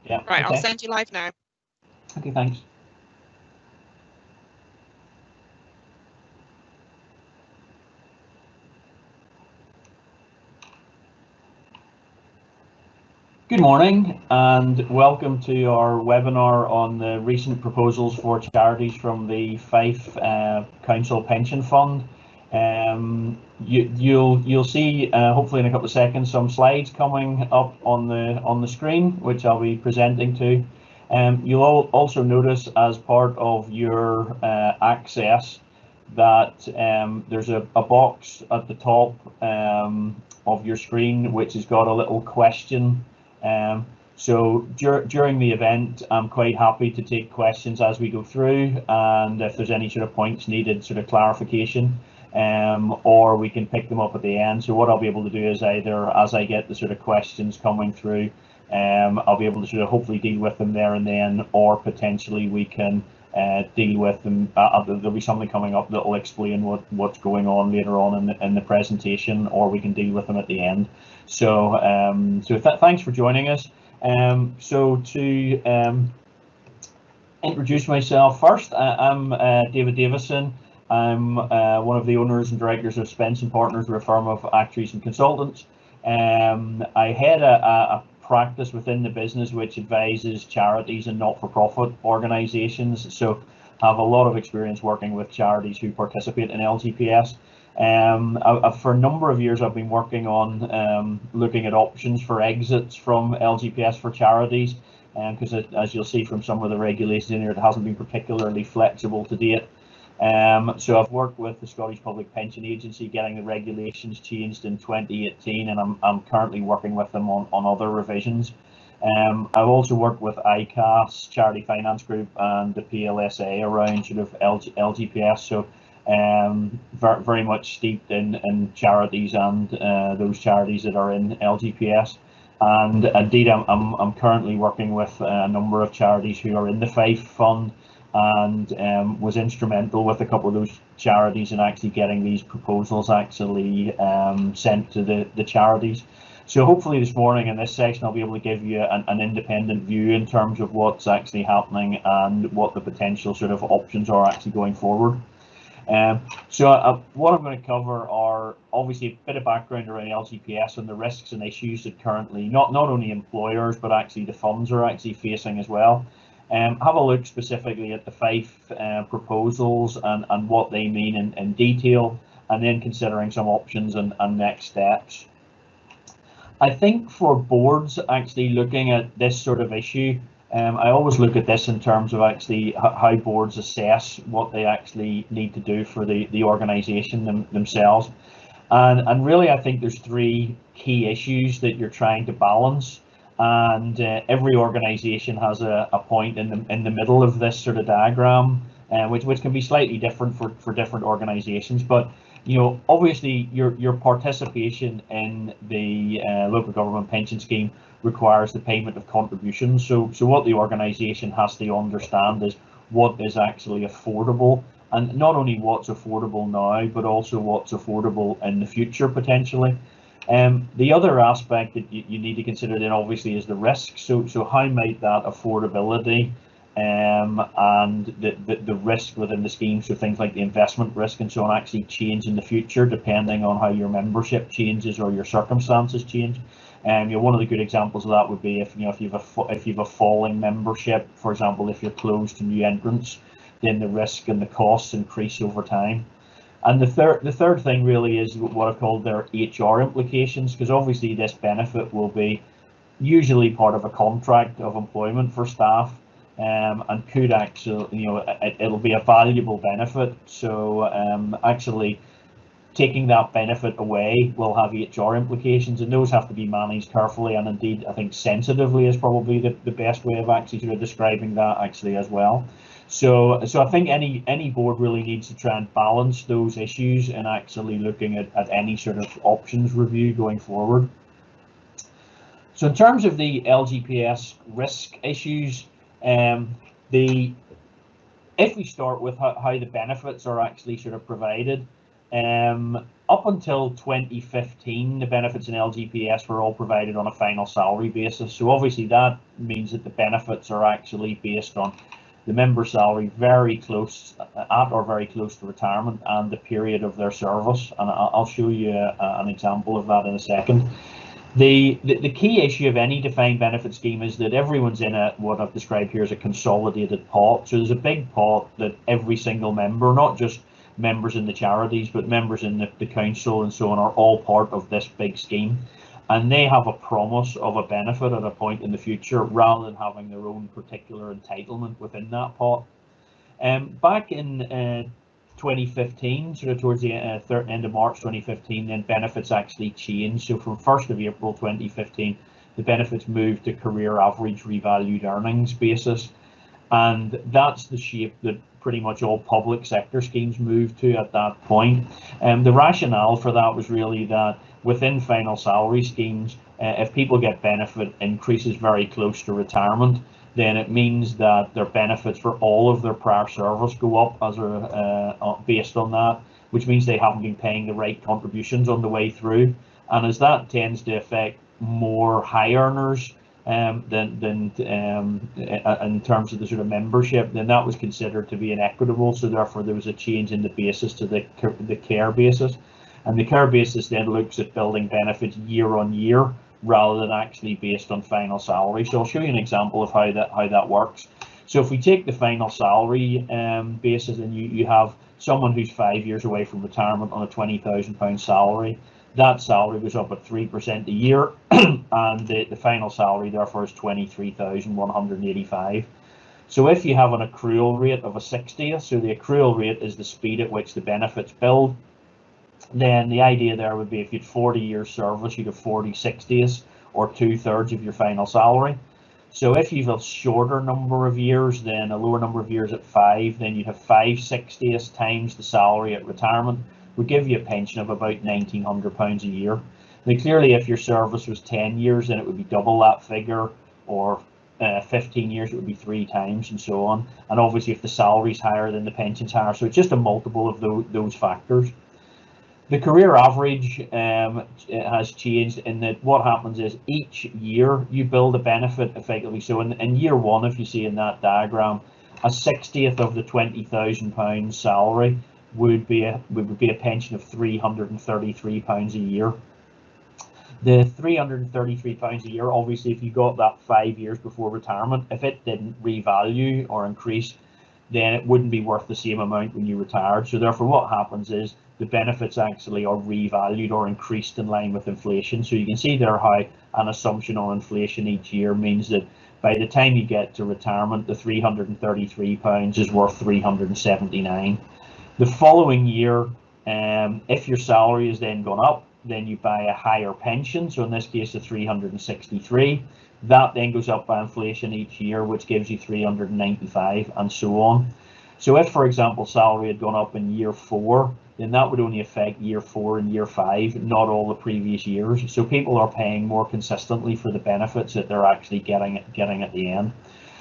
Yeah. Right, Okay. I'll send you live now. Okay, thanks. Good morning and welcome to our webinar on the recent proposals for charities from the Fife Council Pension Fund. You'll see hopefully in a couple of seconds some slides coming up on the screen, which I'll be presenting to. You'll also notice as part of your access that there's a box at the top of your screen which has got a little question. So during the event, I'm quite happy to take questions as we go through, and if there's any sort of points needed, sort of clarification, or we can pick them up at the end. So what I'll be able to do is either as I get the sort of questions coming through, I'll be able to sort of hopefully deal with them there and then, or potentially we can deal with them. There'll be something coming up that will explain what's going on later on in the presentation, or we can deal with them at the end. So thanks for joining us. So to introduce myself first, I'm David Davison. I'm one of the owners and directors of Spence Partners. We're a firm of actuaries and consultants. I head a practice within the business which advises charities and not-for-profit organisations. So I have a lot of experience working with charities who participate in LGPS. For a number of years I've been working on looking at options for exits from LGPS for charities, because as you'll see from some of the regulations in here, it hasn't been particularly flexible to date. So I've worked with the Scottish Public Pension Agency getting the regulations changed in 2018, and I'm currently working with them on other revisions. I've also worked with ICAS, Charity Finance Group, and the PLSA around sort of LGPS. So very much steeped in charities and those charities that are in LGPS. And indeed, I'm currently working with a number of charities who are in the Fife Fund, and was instrumental with a couple of those charities in actually getting these proposals actually sent to the charities. So hopefully this morning in this section I'll be able to give you an independent view in terms of what's actually happening and what the potential sort of options are actually going forward. So what I'm going to cover are obviously a bit of background around LGPS and the risks and issues that currently not only employers but actually the funds are actually facing as well. Have a look specifically at the Fife proposals and what they mean in detail, and then considering some options and next steps. I think for boards actually looking at this sort of issue, I always look at this in terms of actually how boards assess what they actually need to do for the organisation themselves. And really I think there's three key issues that you're trying to balance. And every organisation has a point in the middle of this sort of diagram, which can be slightly different for different organisations. But you know, obviously your participation in the local government pension scheme requires the payment of contributions. So what the organisation has to understand is what is actually affordable, and not only what's affordable now, but also what's affordable in the future potentially. The other aspect that you need to consider then obviously is the risk. So how might that affordability and the risk within the scheme, so things like the investment risk and so on, actually change in the future depending on how your membership changes or your circumstances change. You know, one of the good examples of that would be if you've a falling membership, for example, if you're closed to new entrants, then the risk and the costs increase over time. And the third thing really is what I've called their HR implications, because obviously this benefit will be usually part of a contract of employment for staff, and could actually, you know, it'll be a valuable benefit. So actually taking that benefit away will have HR implications, and those have to be managed carefully, and indeed I think sensitively is probably the best way of actually sort of describing that actually as well. So I think any board really needs to try and balance those issues and actually looking at any sort of options review going forward. So in terms of the LGPS risk issues, if we start with how the benefits are actually sort of provided, Up until 2015, the benefits in LGPS were all provided on a final salary basis. So obviously that means that the benefits are actually based on the member's salary very close at or very close to retirement and the period of their service. And I'll show you an example of that in a second. The key issue of any defined benefit scheme is that everyone's in what I've described here as a consolidated pot. So there's a big pot that every single member, not just members in the charities, but members in the council and so on, are all part of this big scheme. And they have a promise of a benefit at a point in the future rather than having their own particular entitlement within that pot. Back in 2015, sort of towards the end of March 2015, then benefits actually changed. So from 1st of April 2015, the benefits moved to career average revalued earnings basis. And that's the shape that pretty much all public sector schemes moved to at that point. The rationale for that was really that within final salary schemes, if people get benefit increases very close to retirement, then it means that their benefits for all of their prior service go up as based on that, which means they haven't been paying the right contributions on the way through. And as that tends to affect more high earners in terms of the sort of membership, then that was considered to be inequitable. So therefore there was a change in the basis to the care basis. And the care basis then looks at building benefits year on year rather than actually based on final salary. So I'll show you an example of how that works. So if we take the final salary basis and you have someone who's 5 years away from retirement on a £20,000 salary, that salary goes up at 3% a year, and the final salary therefore is 23,185. So if you have an accrual rate of a 60th, so the accrual rate is the speed at which the benefits build, then the idea there would be if you had 40 years service, you'd have 40 60ths, or 2/3 of your final salary. So if you've a shorter number of years, then a lower number of years at 5, then you'd have 5 60ths times the salary at retirement, would give you a pension of about £1,900 a year. Now clearly if your service was 10 years, then it would be double that figure, or 15 years it would be 3 times, and so on. And obviously if the salary's higher, then the pension's higher. So it's just a multiple of those factors. The career average has changed in that what happens is each year you build a benefit effectively. So in year one, if you see in that diagram, a 60th of the £20,000 salary would be a pension of £333 a year. The £333 a year, obviously, if you got that 5 years before retirement, if it didn't revalue or increase, then it wouldn't be worth the same amount when you retired. So therefore what happens is the benefits actually are revalued or increased in line with inflation. So you can see there how an assumption on inflation each year means that by the time you get to retirement, the £333 is worth £379. The following year, if your salary has then gone up, then you buy a higher pension. So in this case, the 363. That then goes up by inflation each year, which gives you 395, and so on. So if, for example, salary had gone up in year 4, then that would only affect year 4 and year 5, not all the previous years. So people are paying more consistently for the benefits that they're actually getting at the end.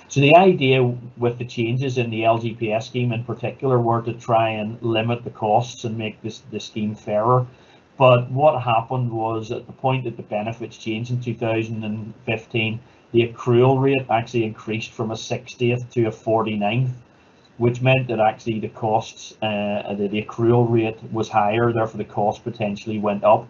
So the idea with the changes in the LGPS scheme in particular were to try and limit the costs and make the scheme fairer. But what happened was at the point that the benefits changed in 2015, the accrual rate actually increased from a 60th to a 49th, which meant that actually the costs, the accrual rate was higher, therefore the cost potentially went up.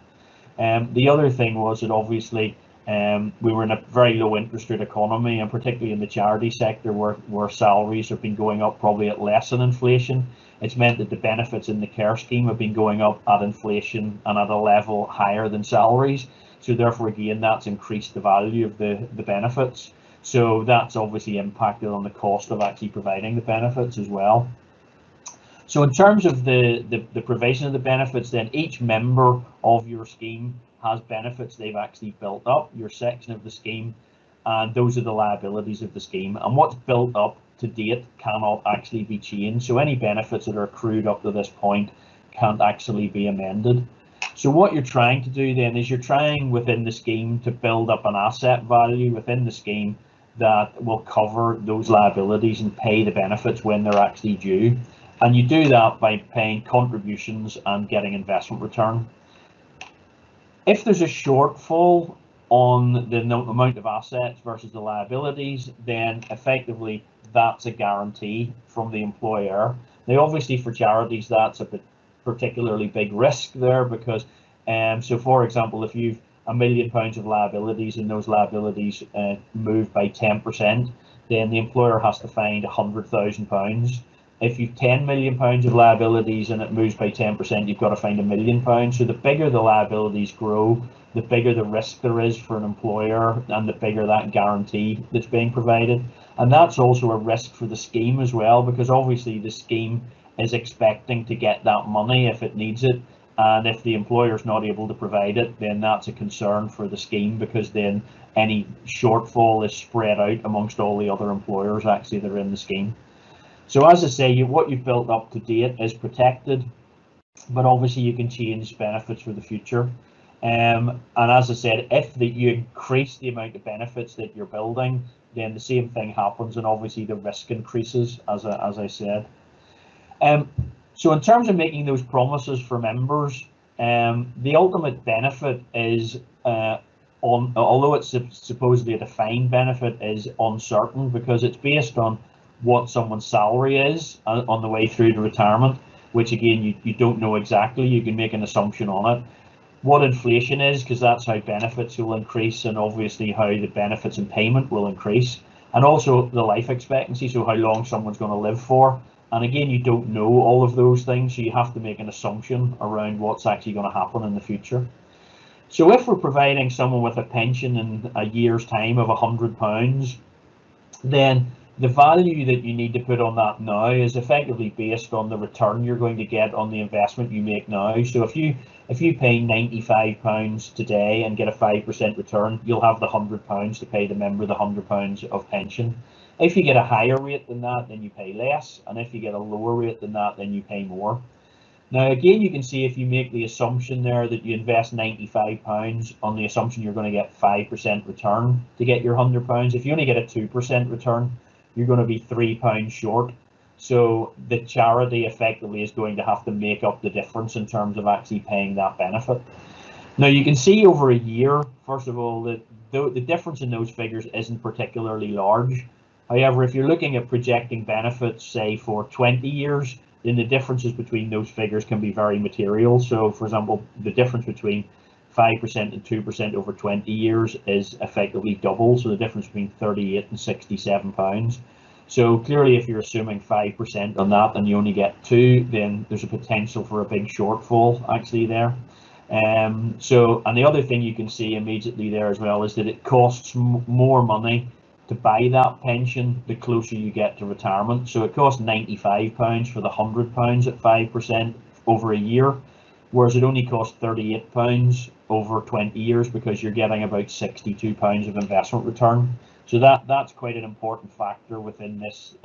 The other thing was that obviously we were in a very low interest rate economy, and particularly in the charity sector where salaries have been going up probably at less than inflation. It's meant that the benefits in the care scheme have been going up at inflation and at a level higher than salaries. So therefore, again, that's increased the value of the benefits. So that's obviously impacted on the cost of actually providing the benefits as well. So in terms of the provision of the benefits, then each member of your scheme has benefits they've actually built up, your section of the scheme, and those are the liabilities of the scheme. And what's built up to date cannot actually be changed. So any benefits that are accrued up to this point can't actually be amended. So what you're trying to do then is you're trying within the scheme to build up an asset value within the scheme that will cover those liabilities and pay the benefits when they're actually due. And you do that by paying contributions and getting investment return. If there's a shortfall on the amount of assets versus the liabilities, then effectively that's a guarantee from the employer. Now, obviously for charities, that's a particularly big risk there because, so for example, if you've £1 million of liabilities and those liabilities move by 10%, then the employer has to find £100,000. If you've £10 million of liabilities and it moves by 10%, you've got to find £1 million. So the bigger the liabilities grow, the bigger the risk there is for an employer and the bigger that guarantee that's being provided. And that's also a risk for the scheme as well, because obviously the scheme is expecting to get that money if it needs it. And if the employer is not able to provide it, then that's a concern for the scheme, because then any shortfall is spread out amongst all the other employers actually that are in the scheme. So as I say, what you've built up to date is protected, but obviously you can change benefits for the future. And as I said, if you increase the amount of benefits that you're building, then the same thing happens, and obviously the risk increases, as I said. So in terms of making those promises for members, the ultimate benefit is, although it's supposedly a defined benefit, is uncertain because it's based on what someone's salary is on the way through to retirement, which again, you don't know exactly. You can make an assumption on it. What inflation is, because that's how benefits will increase, and obviously how the benefits and payment will increase, and also the life expectancy, so how long someone's going to live for. And again, you don't know all of those things, so you have to make an assumption around what's actually going to happen in the future. So if we're providing someone with a pension in a year's time of £100, then the value that you need to put on that now is effectively based on the return you're going to get on the investment you make now. So if you pay £95 today and get a 5% return, you'll have the £100 to pay the member the £100 of pension. If you get a higher rate than that, then you pay less, and if you get a lower rate than that, then you pay more. Now again, you can see if you make the assumption there that you invest £95 on the assumption you're going to get 5% return to get your £100. If you only get a 2% return, you're going to be £3 short. So the charity effectively is going to have to make up the difference in terms of actually paying that benefit. Now you can see over a year, first of all, that the difference in those figures isn't particularly large. However, if you're looking at projecting benefits, say for 20 years, then the differences between those figures can be very material. So for example, the difference between 5% and 2% over 20 years is effectively double. So the difference between 38 and 67 pounds. So clearly, if you're assuming 5% on that and you only get 2, then there's a potential for a big shortfall actually there. And the other thing you can see immediately there as well is that it costs more money to buy that pension the closer you get to retirement. So it costs £95 for the £100 at 5% over a year, whereas it only costs £38 over 20 years because you're getting about £62 of investment return. So that's quite an important factor within this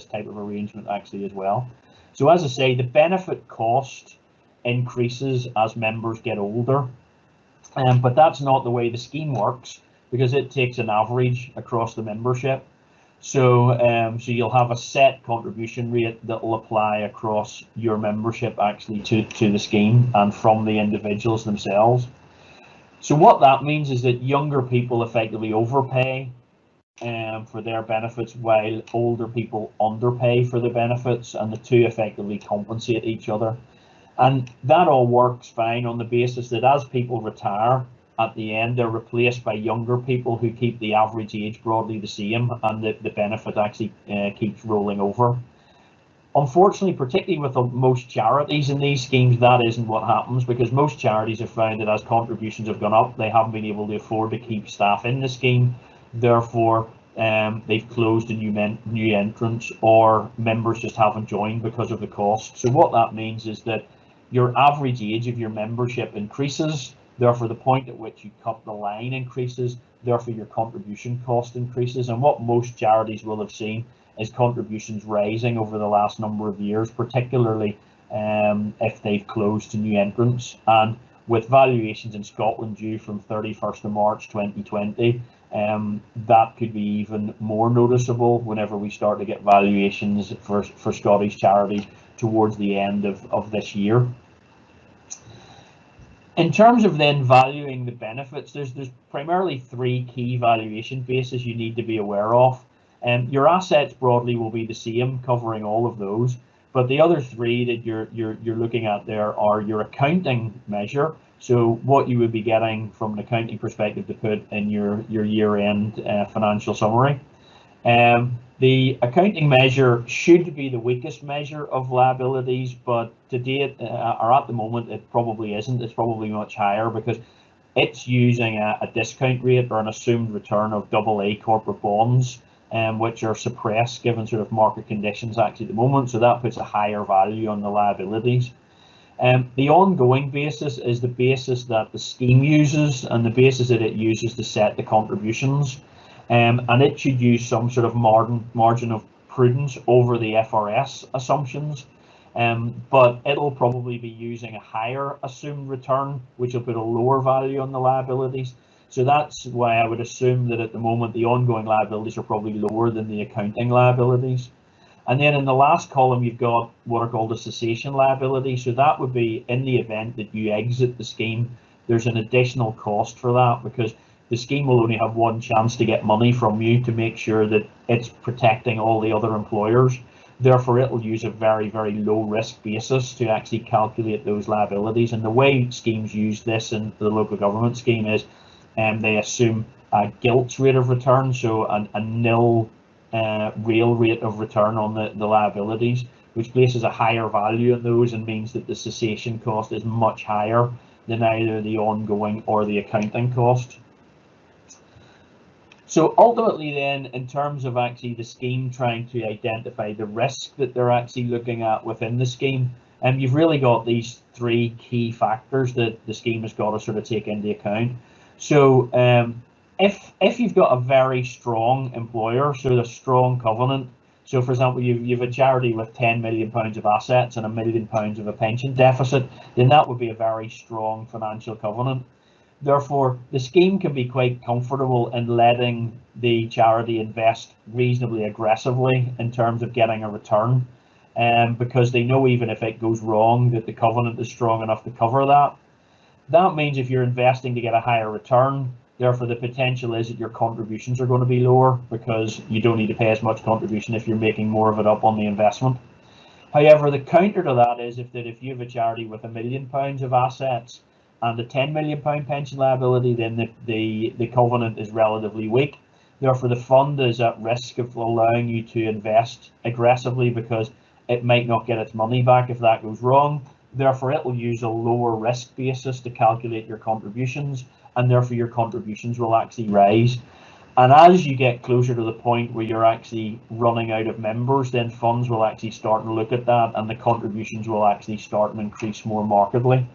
type of arrangement actually as well. So as I say, the benefit cost increases as members get older, but that's not the way the scheme works, because it takes an average across the membership. So you'll have a set contribution rate that will apply across your membership actually to the scheme and from the individuals themselves. So what that means is that younger people effectively overpay for their benefits while older people underpay for the benefits, and the two effectively compensate each other. And that all works fine on the basis that as people retire, at the end they're replaced by younger people who keep the average age broadly the same, and the benefit actually keeps rolling over. Unfortunately, particularly with most charities in these schemes, that isn't what happens, because most charities have found that as contributions have gone up, they haven't been able to afford to keep staff in the scheme. Therefore, they've closed to new entrants, or members just haven't joined because of the cost. So what that means is that your average age of your membership increases, therefore the point at which you cut the line increases, therefore your contribution cost increases. And what most charities will have seen is contributions rising over the last number of years, particularly if they've closed to new entrants. And with valuations in Scotland due from 31st of March 2020, that could be even more noticeable whenever we start to get valuations for Scottish charities towards the end of this year. In terms of then valuing the benefits, there's primarily three key valuation bases you need to be aware of. Your assets broadly will be the same, covering all of those, but the other three that you're looking at there are your accounting measure, so what you would be getting from an accounting perspective to put in your year-end financial summary. The accounting measure should be the weakest measure of liabilities, but to date, or at the moment, it probably isn't. It's probably much higher because it's using a discount rate or an assumed return of AA corporate bonds, which are suppressed given sort of market conditions actually at the moment. So that puts a higher value on the liabilities. The ongoing basis is the basis that the scheme uses and the basis that it uses to set the contributions. And it should use some sort of margin of prudence over the FRS assumptions, but it'll probably be using a higher assumed return, which will put a lower value on the liabilities. So that's why I would assume that at the moment the ongoing liabilities are probably lower than the accounting liabilities. And then in the last column, you've got what are called a cessation liability. So that would be in the event that you exit the scheme, there's an additional cost for that because the scheme will only have one chance to get money from you to make sure that it's protecting all the other employers. Therefore, it'll use a very, very low risk basis to actually calculate those liabilities. And the way schemes use this in the local government scheme is they assume a gilt rate of return, so a nil real rate of return on the liabilities, which places a higher value on those and means that the cessation cost is much higher than either the ongoing or the accounting cost. So ultimately then, in terms of actually the scheme trying to identify the risk that they're actually looking at within the scheme, you've really got these three key factors that the scheme has got to sort of take into account. So if you've got a very strong employer, so a strong covenant, so for example, you've a charity with £10 million of assets and £1 million of a pension deficit, then that would be a very strong financial covenant. Therefore, the scheme can be quite comfortable in letting the charity invest reasonably aggressively in terms of getting a return, because they know even if it goes wrong that the covenant is strong enough to cover that. That means if you're investing to get a higher return, therefore the potential is that your contributions are going to be lower because you don't need to pay as much contribution if you're making more of it up on the investment. However, the counter to that is if you have a charity with £1 million of assets and a £10 million pension liability, then the covenant is relatively weak. Therefore, the fund is at risk of allowing you to invest aggressively because it might not get its money back if that goes wrong. Therefore, it will use a lower risk basis to calculate your contributions, and therefore your contributions will actually rise. And as you get closer to the point where you're actually running out of members, then funds will actually start to look at that and the contributions will actually start to increase more markedly.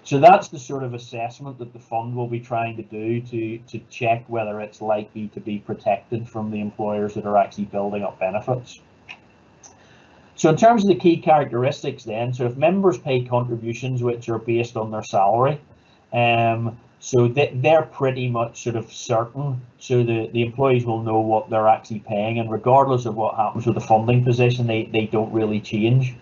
So that's the sort of assessment that the fund will be trying to do to check whether it's likely to be protected from the employers that are actually building up benefits. So in terms of the key characteristics then, so if members pay contributions which are based on their salary, so they're pretty much sort of certain, so the employees will know what they're actually paying, and regardless of what happens with the funding position, they don't really change.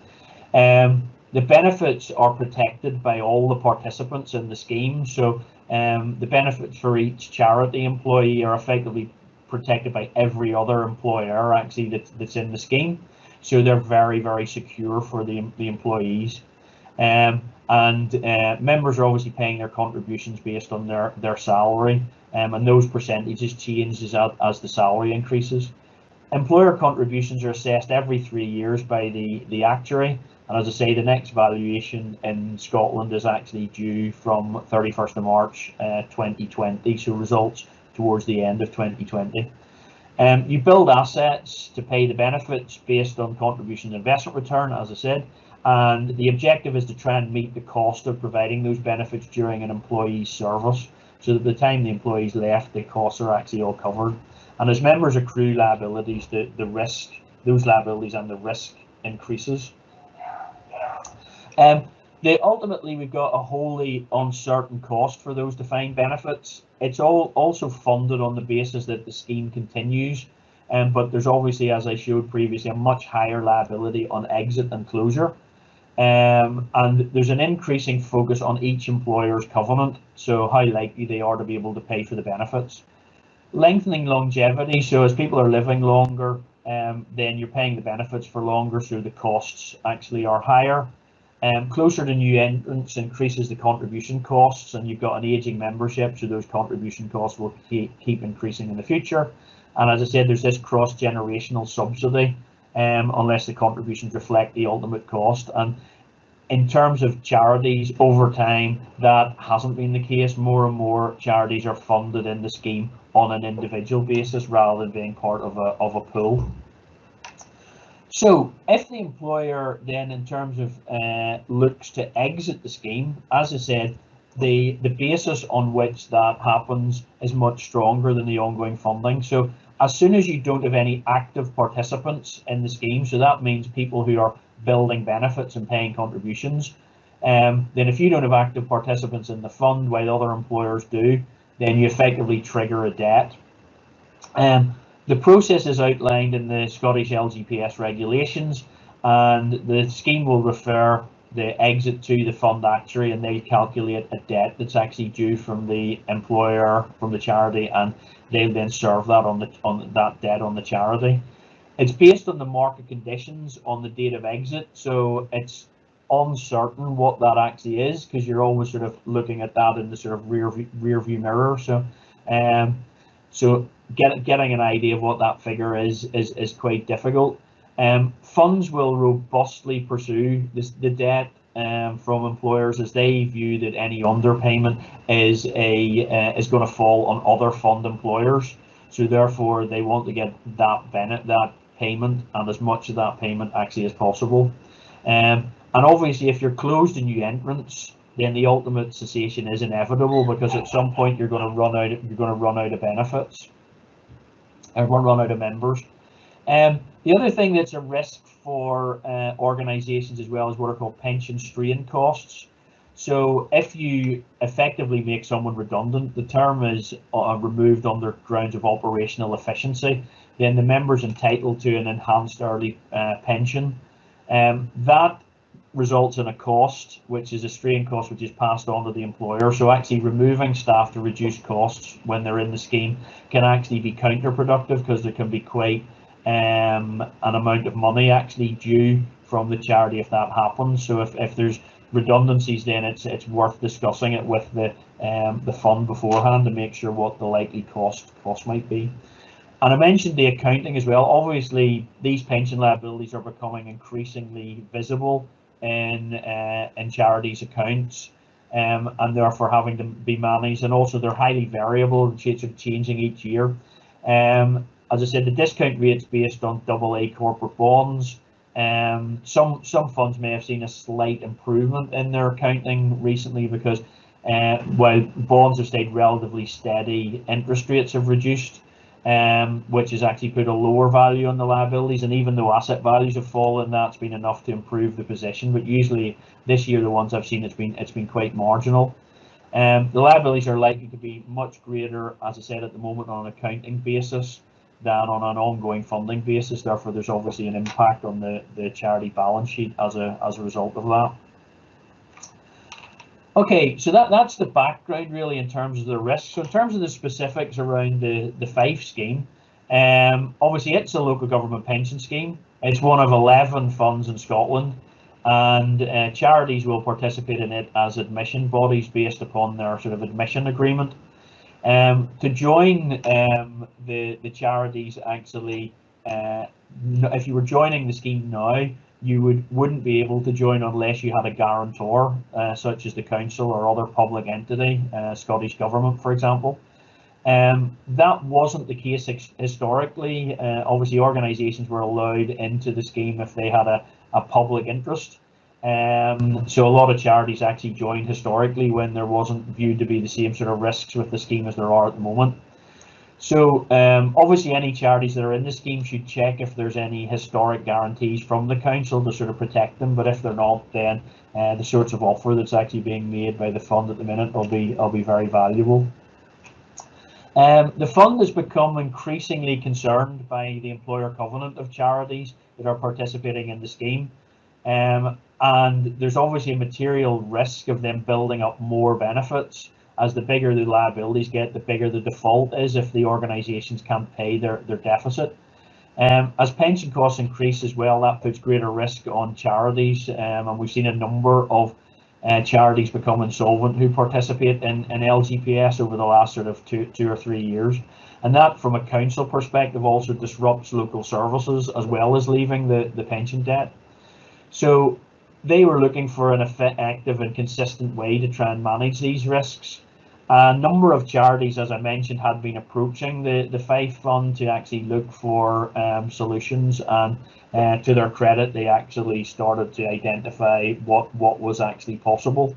The benefits are protected by all the participants in the scheme, so the benefits for each charity employee are effectively protected by every other employer actually that's in the scheme, so they're very, very secure for the employees. And members are obviously paying their contributions based on their salary, and those percentages change as the salary increases. Employer contributions are assessed every 3 years by the actuary, and as I say, the next valuation in Scotland is actually due from 31st of March 2020, so results towards the end of 2020. You build assets to pay the benefits based on contribution investment return, as I said, and the objective is to try and meet the cost of providing those benefits during an employee's service, so that by the time the employee's left, the costs are actually all covered. And as members accrue liabilities, those liabilities and the risk increases. Ultimately, we've got a wholly uncertain cost for those defined benefits. It's all also funded on the basis that the scheme continues, but there's obviously, as I showed previously, a much higher liability on exit and closure. And there's an increasing focus on each employer's covenant, so how likely they are to be able to pay for the benefits. Lengthening longevity, so as people are living longer, then you're paying the benefits for longer, so the costs actually are higher. Closer to new entrants increases the contribution costs, and you've got an aging membership, so those contribution costs will keep increasing in the future. And as I said, there's this cross-generational subsidy, unless the contributions reflect the ultimate cost. And in terms of charities, over time, that hasn't been the case. More and more charities are funded in the scheme on an individual basis rather than being part of a pool. So if the employer then, in terms of looks to exit the scheme, as I said, the basis on which that happens is much stronger than the ongoing funding. So as soon as you don't have any active participants in the scheme, so that means people who are building benefits and paying contributions, then if you don't have active participants in the fund while other employers do, then you effectively trigger a debt. The process is outlined in the Scottish LGPS regulations, and the scheme will refer the exit to the fund actuary, and they calculate a debt that's actually due from the employer, from the charity, and they'll then serve that on that debt on the charity. It's based on the market conditions on the date of exit, so it's uncertain what that actually is, because you're always sort of looking at that in the sort of rear view mirror. So getting an idea of what that figure is quite difficult. Funds will robustly pursue the debt from employers, as they view that any underpayment is going to fall on other fund employers. So therefore, they want to get that payment, and as much of that payment actually as possible. And obviously, if you're closed to new entrants, then the ultimate cessation is inevitable, because at some point you're going to run out of benefits, and run out of members. The other thing that's a risk for organisations as well is what are called pension strain costs. So if you effectively make someone redundant, the term is removed under grounds of operational efficiency, then the member's entitled to an enhanced early pension. That results in a cost, which is a strain cost, which is passed on to the employer. So actually removing staff to reduce costs when they're in the scheme can actually be counterproductive, because there can be quite an amount of money actually due from the charity if that happens. So if there's redundancies, then it's worth discussing it with the fund beforehand to make sure what the likely cost might be. And I mentioned the accounting as well. Obviously, these pension liabilities are becoming increasingly visible in charities' accounts, and therefore having to be managed. And also, they're highly variable, changing each year. As I said, the discount rate's based on AA corporate bonds. Some funds may have seen a slight improvement in their accounting recently, because while bonds have stayed relatively steady, interest rates have reduced, which has actually put a lower value on the liabilities. And even though asset values have fallen, that's been enough to improve the position. But usually this year, the ones I've seen, it's been quite marginal. The liabilities are likely to be much greater, as I said, at the moment on an accounting basis than on an ongoing funding basis. Therefore, there's obviously an impact on the charity balance sheet as a result of that. Okay, so that's the background really in terms of the risks. So in terms of the specifics around the Fife scheme, obviously it's a local government pension scheme. It's one of 11 funds in Scotland, and charities will participate in it as admission bodies based upon their sort of admission agreement. To join the charities, actually, if you were joining the scheme now, you wouldn't be able to join unless you had a guarantor, such as the council or other public entity, Scottish Government, for example. That wasn't the case historically. Obviously, organisations were allowed into the scheme if they had a public interest. So a lot of charities actually joined historically when there wasn't viewed to be the same sort of risks with the scheme as there are at the moment. So obviously any charities that are in the scheme should check if there's any historic guarantees from the council to sort of protect them, but if they're not, then the sorts of offer that's actually being made by the fund at the minute will be very valuable. The fund has become increasingly concerned by the employer covenant of charities that are participating in the scheme, and there's obviously a material risk of them building up more benefits. As the bigger the liabilities get, the bigger the default is if the organisations can't pay their deficit. As pension costs increase as well, that puts greater risk on charities, and we've seen a number of charities become insolvent who participate in LGPS over the last sort of two or 3 years. And that, from a council perspective, also disrupts local services as well as leaving the pension debt. So they were looking for an effective and consistent way to try and manage these risks. A number of charities, as I mentioned, had been approaching the Fife Fund to actually look for solutions, and to their credit, they actually started to identify what was actually possible.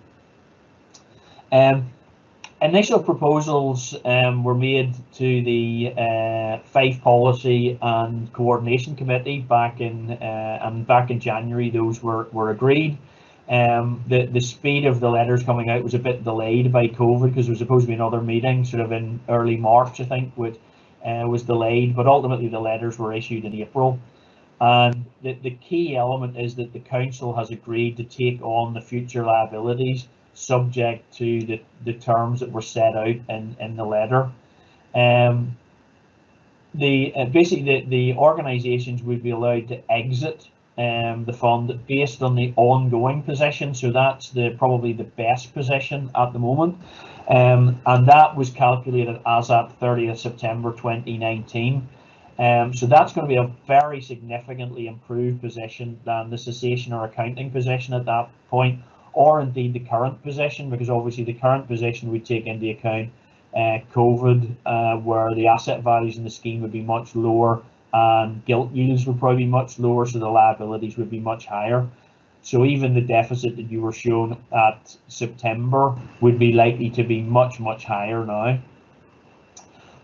Initial proposals were made to the Fife Policy and Coordination Committee back in January. Those were agreed. The speed of the letters coming out was a bit delayed by COVID, because there was supposed to be another meeting sort of in early March, I think, which was delayed, but ultimately the letters were issued in April. And the key element is that the council has agreed to take on the future liabilities subject to the terms that were set out in the letter. Basically the organisations would be allowed to exit the fund based on the ongoing position, so that's probably the best position at the moment, and that was calculated as at 30th September 2019. So that's going to be a very significantly improved position than the cessation or accounting position at that point, or indeed the current position, because obviously the current position would take into account COVID, where the asset values in the scheme would be much lower and gilt yields would probably be much lower, so the liabilities would be much higher. So even the deficit that you were shown at September would be likely to be much higher now.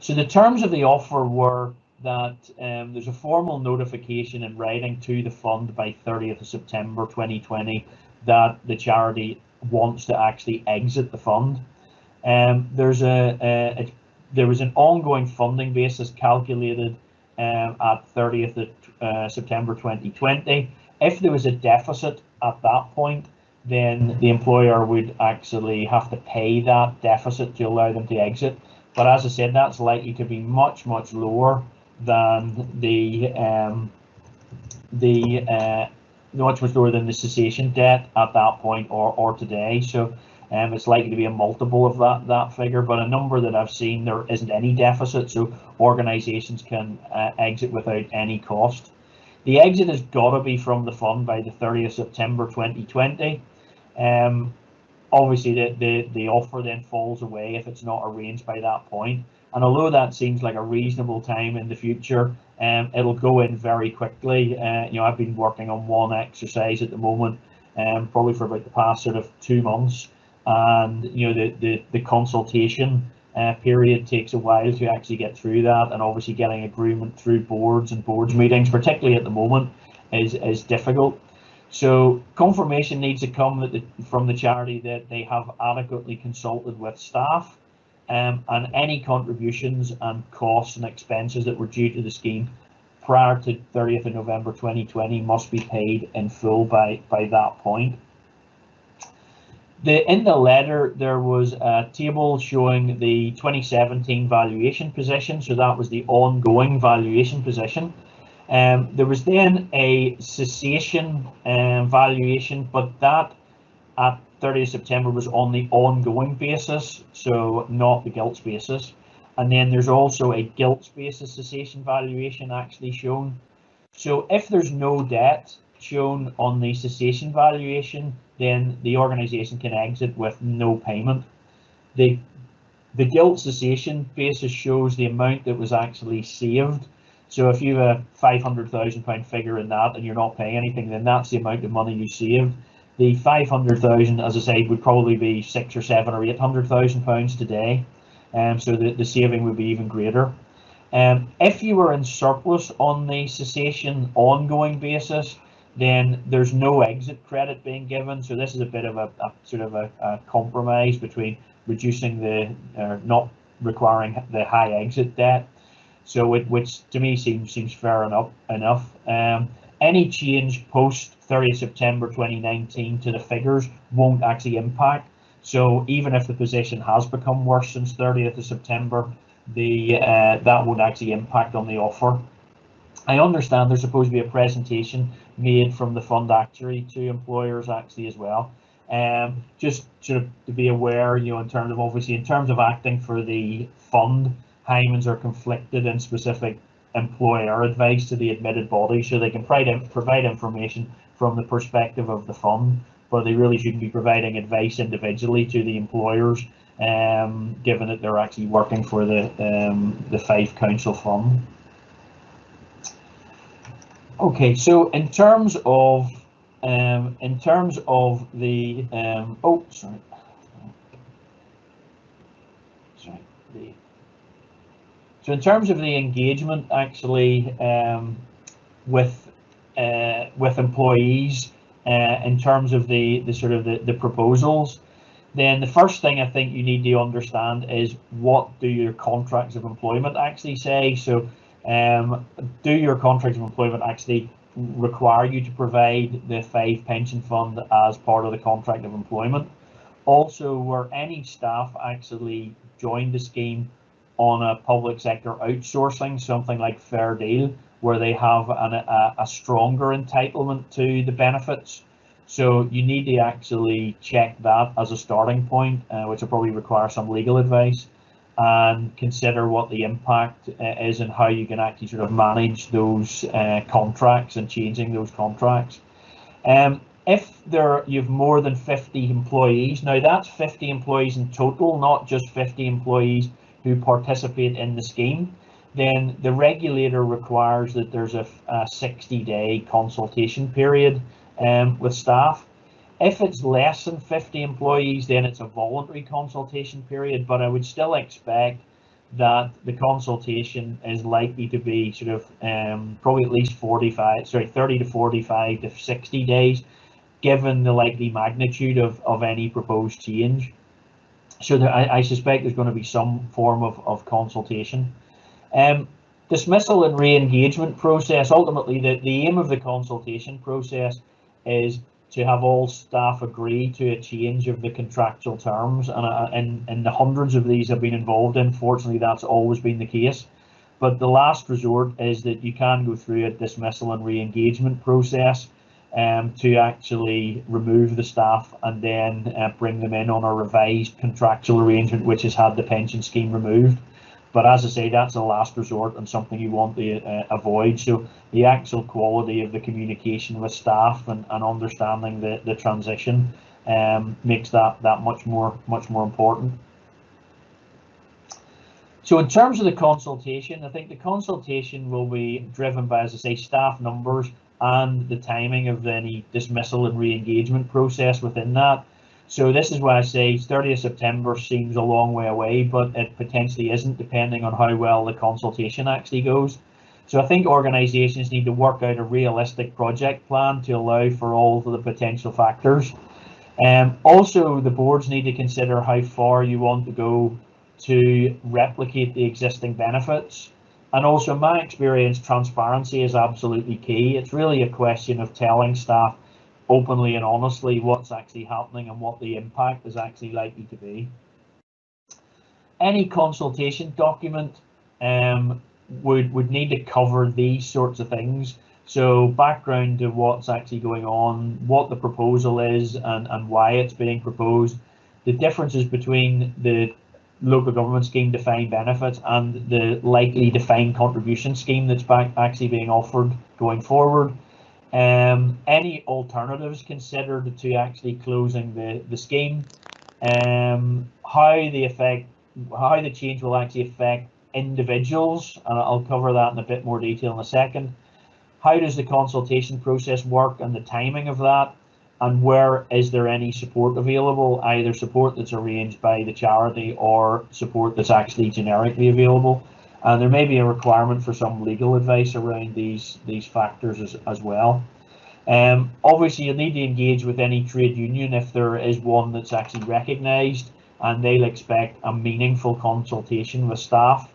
So the terms of the offer were that there's a formal notification in writing to the fund by 30th of September 2020 that the charity wants to actually exit the fund. There was an ongoing funding basis calculated at 30th of September 2020. If there was a deficit at that point, then the employer would actually have to pay that deficit to allow them to exit. But as I said, that's likely to be much lower than much lower than the cessation debt at that point or today. So it's likely to be a multiple of that figure, but a number that I've seen, there isn't any deficit, so organisations can exit without any cost. The exit has got to be from the fund by the 30th of September 2020. Obviously the offer then falls away if it's not arranged by that point. And although that seems like a reasonable time in the future, it'll go in very quickly. I've been working on one exercise at the moment, probably for about the past sort of 2 months. And the consultation period takes a while to actually get through that, and obviously getting agreement through boards meetings, particularly at the moment, is difficult. So confirmation needs to come from the charity that they have adequately consulted with staff, and any contributions and costs and expenses that were due to the scheme prior to 30th of November 2020 must be paid in full by that point. In the letter, there was a table showing the 2017 valuation position, so that was the ongoing valuation position. There was then a cessation valuation, but that at 30th September was on the ongoing basis, so not the gilts basis. And then there's also a gilts basis cessation valuation actually shown. So if there's no debt shown on the cessation valuation, then the organisation can exit with no payment. The gilt cessation basis shows the amount that was actually saved. So if you have a £500,000 figure in that and you're not paying anything, then that's the amount of money you saved. The 500,000, as I say, would probably be £600,000 or £700,000 or £800,000 today. So the saving would be even greater. If you were in surplus on the cessation ongoing basis, then there's no exit credit being given. So this is a bit of a sort of a compromise between reducing not requiring the high exit debt. So which to me seems fair enough. Any change post 30th September 2019 to the figures won't actually impact. So even if the position has become worse since 30th of September, that won't actually impact on the offer. I understand there's supposed to be a presentation made from the fund actuary to employers actually as well. Just sort of to be aware, in terms of acting for the fund, Hymans are conflicted in specific employer advice to the admitted body, so they can provide information from the perspective of the fund, but they really shouldn't be providing advice individually to the employers, given that they're actually working for the Fife Council fund. Okay, so in terms of the So in terms of the engagement, actually, with employees, in terms of the proposals, then the first thing I think you need to understand is, what do your contracts of employment actually say? So, do your contracts of employment actually require you to provide the Fife pension fund as part of the contract of employment? Also, were any staff actually joined the scheme on a public sector outsourcing, something like Fair Deal, where they have a stronger entitlement to the benefits? So you need to actually check that as a starting point, which will probably require some legal advice, and consider what the impact is and how you can actually sort of manage those contracts and changing those contracts. If you've more than 50 employees, now that's 50 employees in total, not just 50 employees who participate in the scheme, then the regulator requires that there's a 60-day consultation period with staff. If it's less than 50 employees, then it's a voluntary consultation period, but I would still expect that the consultation is likely to be sort of probably at least 30 to 45 to 60 days, given the likely magnitude of any proposed change. So I suspect there's going to be some form of consultation. Dismissal and re-engagement process. Ultimately, the aim of the consultation process is to have all staff agree to a change of the contractual terms, and the hundreds of these have been involved in. Fortunately, that's always been the case. But the last resort is that you can go through a dismissal and re-engagement process to actually remove the staff and then bring them in on a revised contractual arrangement which has had the pension scheme removed. But as I say, that's a last resort and something you want to avoid. So the actual quality of the communication with staff and understanding the transition makes that much more important. So in terms of the consultation, I think the consultation will be driven by, as I say, staff numbers and the timing of any dismissal and re-engagement process within that. So this is why I say 30th September seems a long way away, but it potentially isn't, depending on how well the consultation actually goes. So I think organisations need to work out a realistic project plan to allow for all of the potential factors. Also, the boards need to consider how far you want to go to replicate the existing benefits. And also, in my experience, transparency is absolutely key. It's really a question of telling staff openly and honestly what's actually happening and what the impact is actually likely to be. Any consultation document would need to cover these sorts of things. So background to what's actually going on, what the proposal is and why it's being proposed, the differences between the local government scheme defined benefits and the likely defined contribution scheme that's actually being offered going forward. Any alternatives considered to actually closing the scheme, how the change will actually affect individuals, and I'll cover that in a bit more detail in a second. How does the consultation process work and the timing of that, and where is there any support available, either support that's arranged by the charity or support that's actually generically available, and there may be a requirement for some legal advice around these factors as well. Obviously, you'll need to engage with any trade union if there is one that's actually recognised, and they'll expect a meaningful consultation with staff.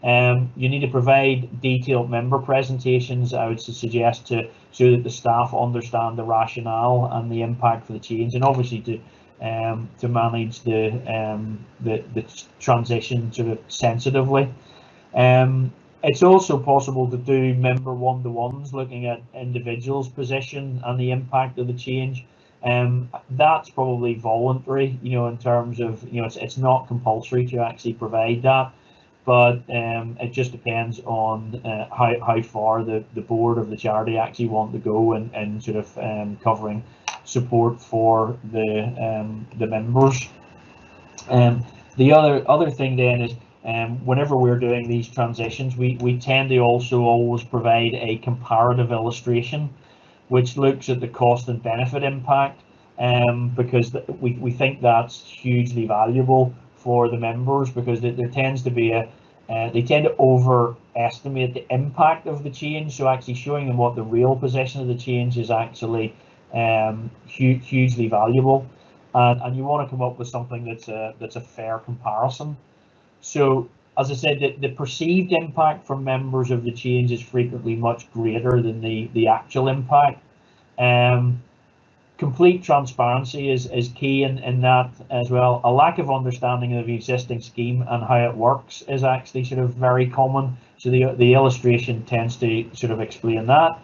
You need to provide detailed member presentations, I would suggest, so that the staff understand the rationale and the impact for the change, and obviously to manage the transition sort of sensitively. It's also possible to do member one-to-ones, looking at individuals' position and the impact of the change. That's probably voluntary, in terms of, it's not compulsory to actually provide that, but it just depends on how far the board of the charity actually want to go and sort of covering support for the members. The other thing then is, whenever we're doing these transitions, we tend to also always provide a comparative illustration which looks at the cost and benefit impact, because we think that's hugely valuable for the members, because there tends to be they tend to overestimate the impact of the change. So actually showing them what the real position of the change is actually hugely valuable, and you want to come up with something that's a fair comparison. So, as I said, the perceived impact from members of the change is frequently much greater than the actual impact. Complete transparency is key in that as well. A lack of understanding of the existing scheme and how it works is actually sort of very common. So the illustration tends to sort of explain that.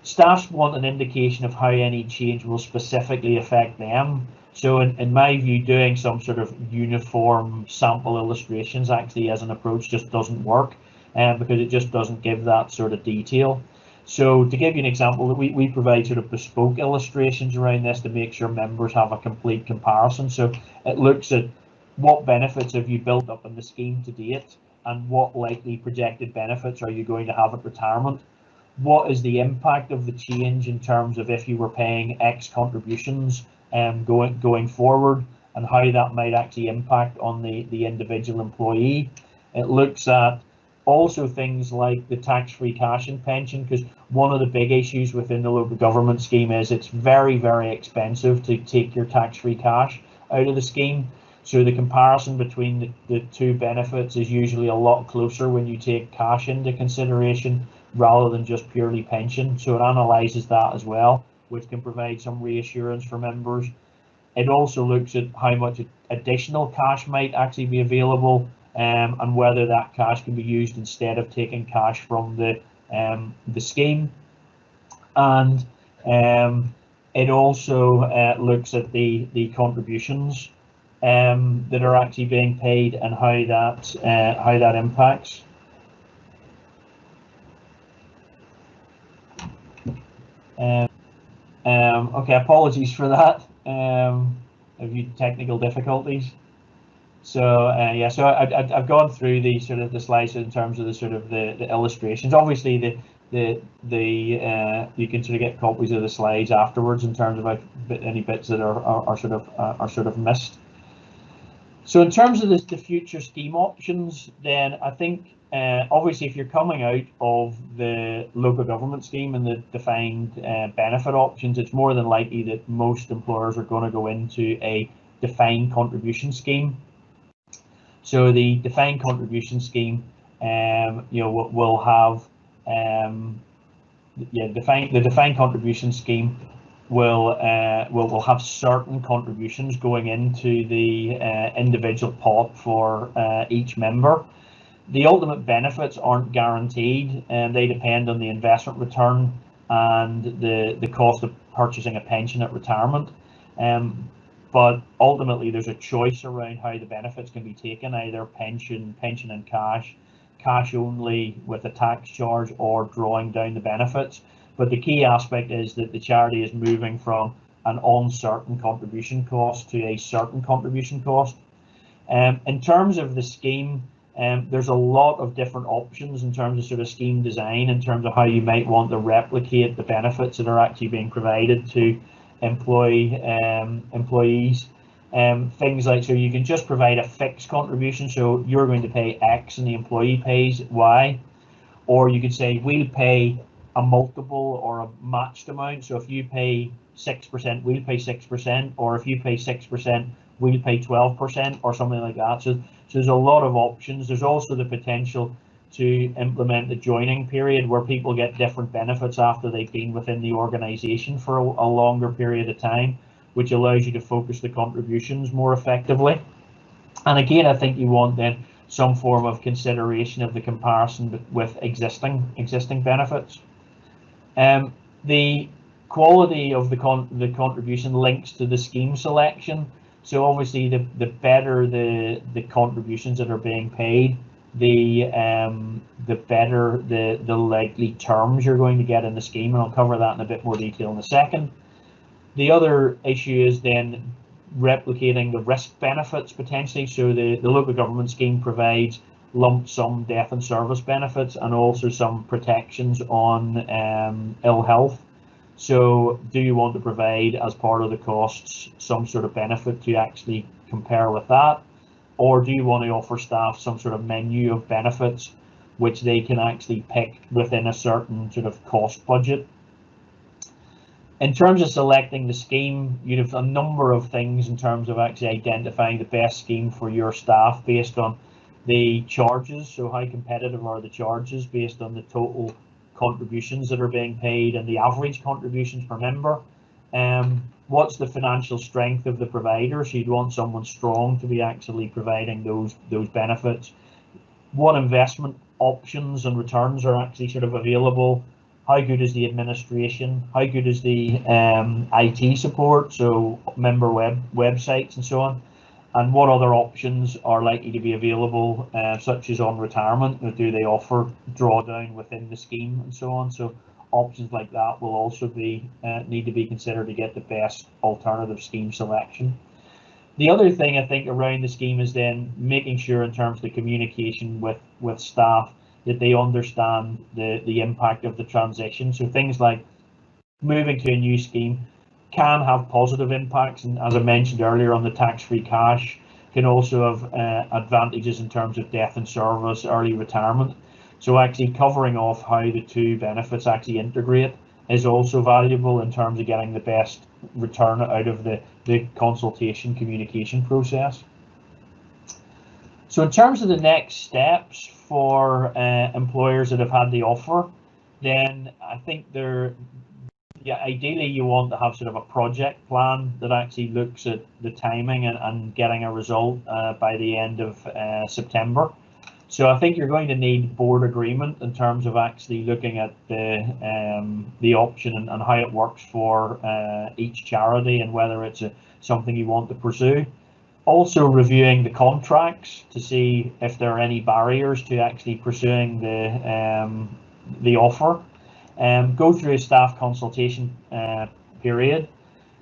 Staff want an indication of how any change will specifically affect them. So in my view, doing some sort of uniform sample illustrations actually as an approach just doesn't work, because it just doesn't give that sort of detail. So to give you an example, we provide sort of bespoke illustrations around this to make sure members have a complete comparison. So it looks at what benefits have you built up in the scheme to date, and what likely projected benefits are you going to have at retirement. What is the impact of the change in terms of if you were paying X contributions going forward, and how that might actually impact on the individual employee. It looks at also things like the tax-free cash and pension, because one of the big issues within the local government scheme is it's very, very expensive to take your tax-free cash out of the scheme. So the comparison between the two benefits is usually a lot closer when you take cash into consideration rather than just purely pension. So it analyses that as well, which can provide some reassurance for members. It also looks at how much additional cash might actually be available, and whether that cash can be used instead of taking cash from the scheme. And it also looks at the contributions that are actually being paid and how that impacts. Okay, apologies for that. A few technical difficulties. So yeah, so I've gone through the sort of the slides in terms of the sort of the illustrations. Obviously, you can sort of get copies of the slides afterwards in terms of any bits that are sort of missed. So in terms of the future scheme options, then I think obviously if you're coming out of the local government scheme and the defined benefit options, it's more than likely that most employers are going to go into a defined contribution scheme. So the defined contribution scheme, will have the defined contribution scheme will have certain contributions going into the individual pot for each member. The ultimate benefits aren't guaranteed, and they depend on the investment return and the cost of purchasing a pension at retirement. But ultimately, there's a choice around how the benefits can be taken, either pension and cash only with a tax charge, or drawing down the benefits. But the key aspect is that the charity is moving from an uncertain contribution cost to a certain contribution cost. In terms of the scheme, there's a lot of different options in terms of sort of scheme design, in terms of how you might want to replicate the benefits that are actually being provided to employees. Things like, so you can just provide a fixed contribution, so you're going to pay X and the employee pays Y, or you could say we'll pay a multiple or a matched amount. So if you pay 6%, we'll pay 6%, or if you pay 6%, we'll pay 12%, or something like that. So there's a lot of options. There's also the potential to implement the joining period, where people get different benefits after they've been within the organization for a longer period of time, which allows you to focus the contributions more effectively. And again, I think you want then some form of consideration of the comparison with existing benefits. The quality of the contribution links to the scheme selection. So obviously, the better the contributions that are being paid, the better the likely terms you're going to get in the scheme, and I'll cover that in a bit more detail in a second. The other issue is then replicating the risk benefits potentially. So the local government scheme provides lump sum death and service benefits, and also some protections on ill health. So do you want to provide, as part of the costs, some sort of benefit to actually compare with that? Or do you want to offer staff some sort of menu of benefits which they can actually pick within a certain sort of cost budget? In terms of selecting the scheme, you'd have a number of things in terms of actually identifying the best scheme for your staff based on the charges. So how competitive are the charges based on the total contributions that are being paid and the average contributions per member? What's the financial strength of the provider? So you'd want someone strong to be actually providing those benefits. What investment options and returns are actually sort of available? How good is the administration? How good is the IT support? So member websites and so on. And what other options are likely to be available, such as on retirement? Do they offer drawdown within the scheme and so on? So options like that will also be need to be considered to get the best alternative scheme selection. The other thing I think around the scheme is then making sure, in terms of the communication with staff, that they understand the impact of the transition. So things like moving to a new scheme can have positive impacts, and as I mentioned earlier, on the tax-free cash, can also have advantages in terms of death and service, early retirement. So actually covering off how the two benefits actually integrate is also valuable in terms of getting the best return out of the consultation communication process. So in terms of the next steps for employers that have had the offer, then I think ideally you want to have sort of a project plan that actually looks at the timing and getting a result by the end of September. So I think you're going to need board agreement in terms of actually looking at the option and how it works for each charity, and whether it's something you want to pursue. Also reviewing the contracts to see if there are any barriers to actually pursuing the offer. Go through a staff consultation period.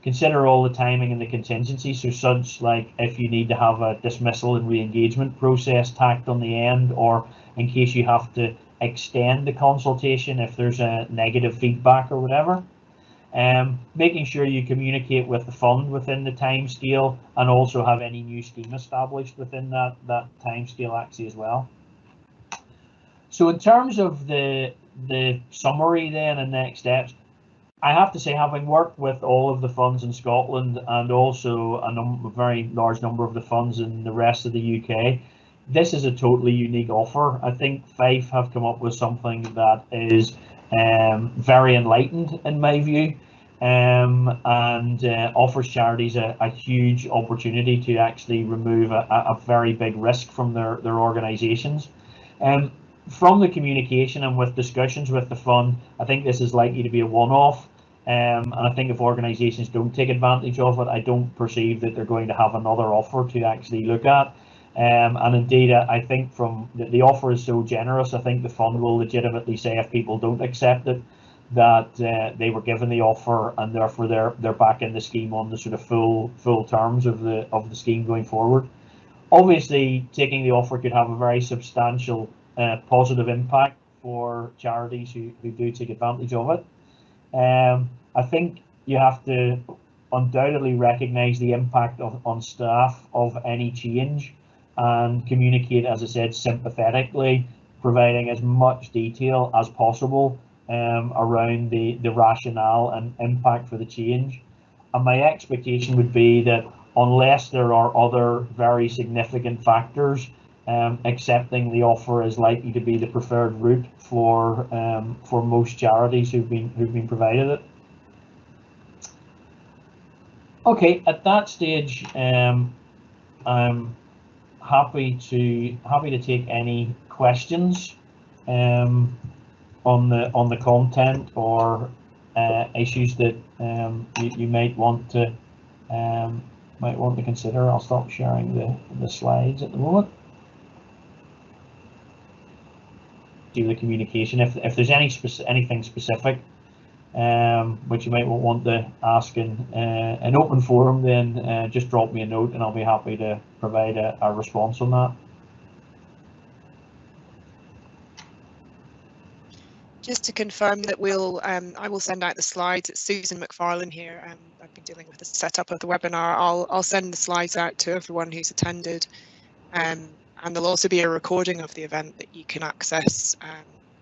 Consider all the timing and the contingency, so such like if you need to have a dismissal and re-engagement process tacked on the end, or in case you have to extend the consultation if there's a negative feedback or whatever. Making sure you communicate with the fund within the time scale, and also have any new scheme established within that time scale actually as well. So in terms of the summary then and next steps, I have to say, having worked with all of the funds in Scotland and also a very large number of the funds in the rest of the UK, this is a totally unique offer. I think Fife have come up with something that is very enlightened in my view, and offers charities a huge opportunity to actually remove a very big risk from their organisations. From the communication and with discussions with the fund, I think this is likely to be a one-off, and I think if organisations don't take advantage of it, I don't perceive that they're going to have another offer to actually look at. And indeed, I think from the offer is so generous, I think the fund will legitimately say, if people don't accept it, that they were given the offer and therefore they're back in the scheme on the sort of full terms of the scheme going forward. Obviously, taking the offer could have a very substantial positive impact for charities who do take advantage of it. I think you have to undoubtedly recognise the impact on staff of any change and communicate, as I said, sympathetically, providing as much detail as possible around the rationale and impact for the change. And my expectation would be that unless there are other very significant factors, accepting the offer is likely to be the preferred route for most charities who've been provided it. Okay, at that stage, I'm happy to take any questions on the content or issues that you might want to consider. I'll stop sharing the slides at the moment. Do the communication. If there's anything specific which you might want to ask in an open forum, then just drop me a note and I'll be happy to provide a response on that. Just to confirm that I will send out the slides. It's Susan McFarlane here. I've been dealing with the setup of the webinar. I'll send the slides out to everyone who's attended, and there'll also be a recording of the event that you can access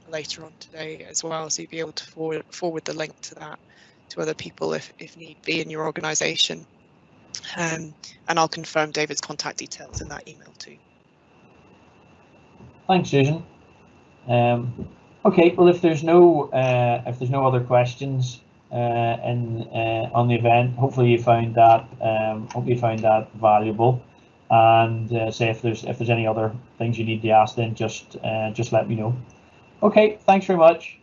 later on today as well, so you'll be able to forward the link to that to other people if need be in your organisation. And I'll confirm David's contact details in that email too. Thanks, Susan. Okay, well, if there's no other questions on the event, hopefully you found that valuable. And say if there's any other things you need to ask, then just let me know. Okay, thanks very much.